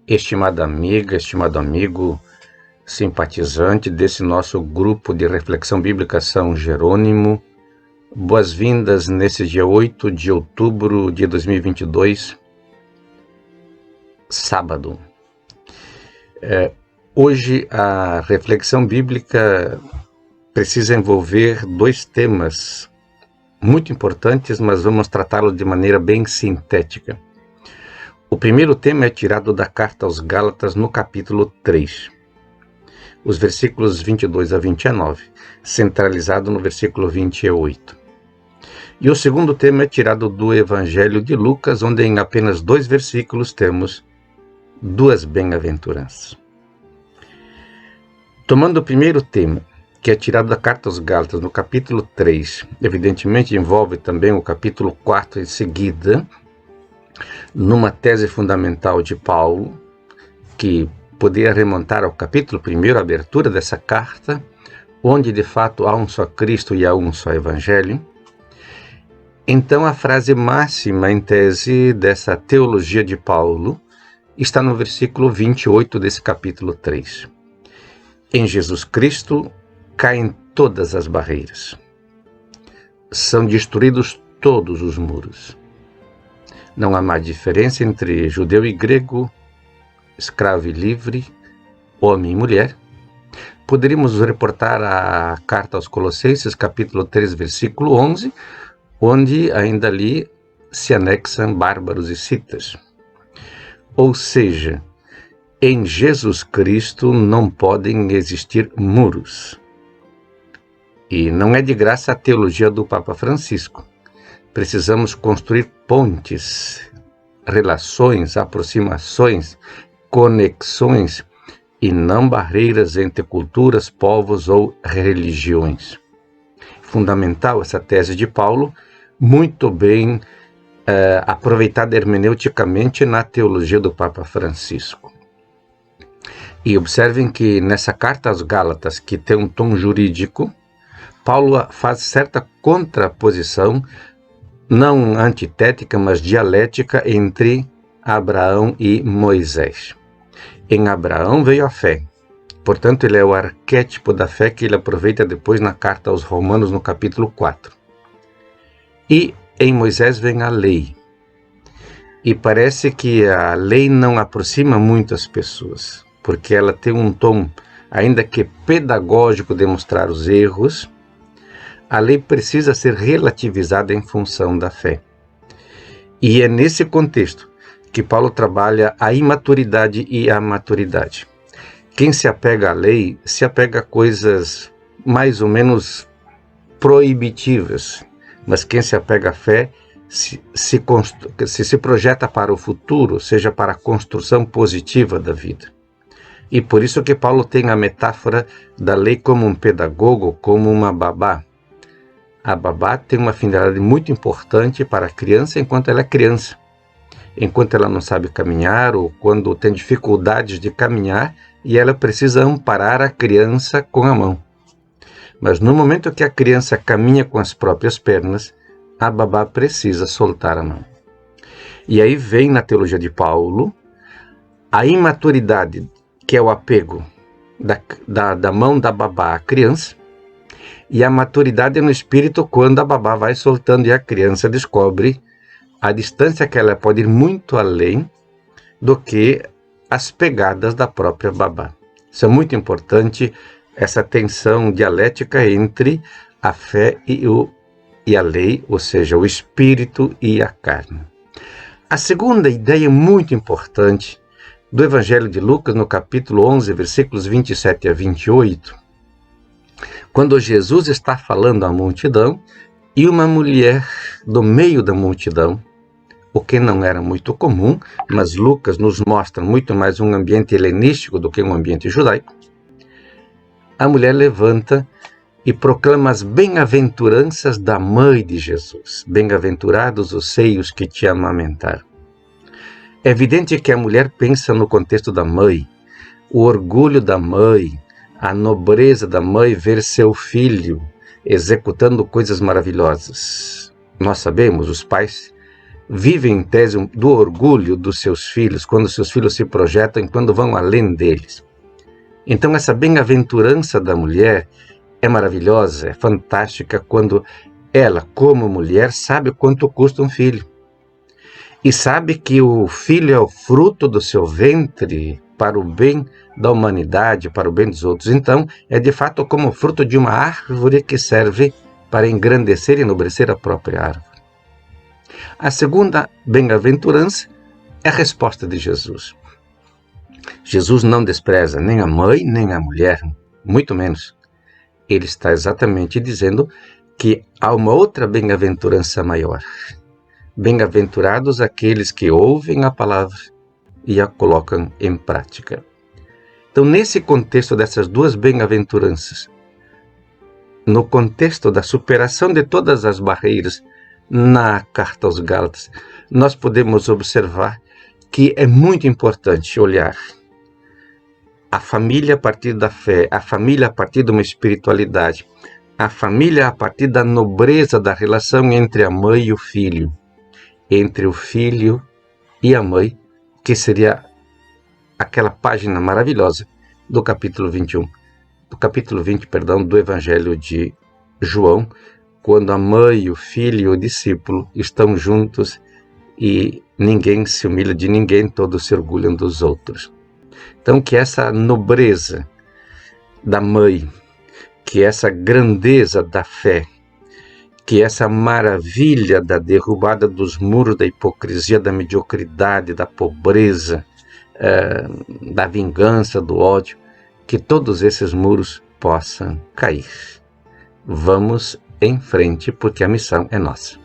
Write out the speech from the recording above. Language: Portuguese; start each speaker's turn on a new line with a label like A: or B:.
A: Estimada amiga, estimado amigo, simpatizante desse nosso grupo de reflexão bíblica São Jerônimo, boas-vindas nesse dia 8 de outubro de 2022, sábado. Hoje a reflexão bíblica precisa envolver dois temas muito importantes, mas vamos tratá-los de maneira bem sintética. O primeiro tema é tirado da carta aos Gálatas no capítulo 3, os versículos 22 a 29, centralizado no versículo 28. E o segundo tema é tirado do Evangelho de Lucas, onde em apenas 2 versículos temos duas bem-aventuranças. Tomando o primeiro tema, que é tirado da carta aos Gálatas no capítulo 3, evidentemente envolve também o capítulo 4 em seguida, numa tese fundamental de Paulo, que poderia remontar ao capítulo 1, a abertura dessa carta, onde de fato há um só Cristo e há um só Evangelho. Então a frase máxima em tese dessa teologia de Paulo está no versículo 28 desse capítulo 3. Em Jesus Cristo caem todas as barreiras. São destruídos todos os muros. Não há mais diferença entre judeu e grego, escravo e livre, homem e mulher. Poderíamos reportar a carta aos Colossenses, capítulo 3, versículo 11, onde ainda ali se anexam bárbaros e citas. Ou seja, em Jesus Cristo não podem existir muros. E não é de graça a teologia do Papa Francisco. Precisamos construir pontes, relações, aproximações, conexões e não barreiras entre culturas, povos ou religiões. Fundamental essa tese de Paulo, muito bem aproveitada hermeneuticamente na teologia do Papa Francisco. E observem que nessa carta aos Gálatas, que tem um tom jurídico, Paulo faz certa contraposição, não antitética, mas dialética entre Abraão e Moisés. Em Abraão veio a fé, portanto ele é o arquétipo da fé que ele aproveita depois na carta aos Romanos no capítulo 4. E em Moisés vem a lei, e parece que a lei não aproxima muito as pessoas, porque ela tem um tom, ainda que pedagógico, de mostrar os erros. A lei precisa ser relativizada em função da fé. E é nesse contexto que Paulo trabalha a imaturidade e a maturidade. Quem se apega à lei, se apega a coisas mais ou menos proibitivas, mas quem se apega à fé se projeta para o futuro, seja para a construção positiva da vida. E por isso que Paulo tem a metáfora da lei como um pedagogo, como uma babá. A babá tem uma finalidade muito importante para a criança enquanto ela é criança. Enquanto ela não sabe caminhar ou quando tem dificuldades de caminhar e ela precisa amparar a criança com a mão. Mas no momento que a criança caminha com as próprias pernas, a babá precisa soltar a mão. E aí vem na teologia de Paulo a imaturidade, que é o apego da mão da babá à criança, e a maturidade no espírito quando a babá vai soltando e a criança descobre a distância que ela pode ir muito além do que as pegadas da própria babá. Isso é muito importante, essa tensão dialética entre a fé e a lei, ou seja, o espírito e a carne. A segunda ideia muito importante do Evangelho de Lucas, no capítulo 11, versículos 27 a 28, quando Jesus está falando à multidão e uma mulher do meio da multidão, o que não era muito comum, mas Lucas nos mostra muito mais um ambiente helenístico do que um ambiente judaico, a mulher levanta e proclama as bem-aventuranças da mãe de Jesus. Bem-aventurados os seios que te amamentaram. É evidente que a mulher pensa no contexto da mãe, o orgulho da mãe, a nobreza da mãe ver seu filho executando coisas maravilhosas. Nós sabemos, os pais vivem em tese do orgulho dos seus filhos, quando seus filhos se projetam e quando vão além deles. Então essa bem-aventurança da mulher é maravilhosa, é fantástica, quando ela, como mulher, sabe o quanto custa um filho. E sabe que o filho é o fruto do seu ventre para o bem da humanidade, para o bem dos outros. Então, é de fato como o fruto de uma árvore que serve para engrandecer e enobrecer a própria árvore. A segunda bem-aventurança é a resposta de Jesus. Jesus não despreza nem a mãe, nem a mulher, muito menos. Ele está exatamente dizendo que há uma outra bem-aventurança maior. Bem-aventurados aqueles que ouvem a palavra e a colocam em prática. Então, nesse contexto dessas duas bem-aventuranças, no contexto da superação de todas as barreiras na Carta aos Gálatas, nós podemos observar que é muito importante olhar a família a partir da fé, a família a partir de uma espiritualidade, a família a partir da nobreza da relação entre a mãe e o filho, entre o filho e a mãe, que seria aquela página maravilhosa do capítulo 21, do Evangelho de João, quando a mãe, o filho e o discípulo estão juntos e ninguém se humilha de ninguém, todos se orgulham dos outros. Então, que essa nobreza da mãe, que essa grandeza da fé, que essa maravilha da derrubada dos muros da hipocrisia, da mediocridade, da pobreza, da vingança, do ódio, que todos esses muros possam cair. Vamos em frente, porque a missão é nossa.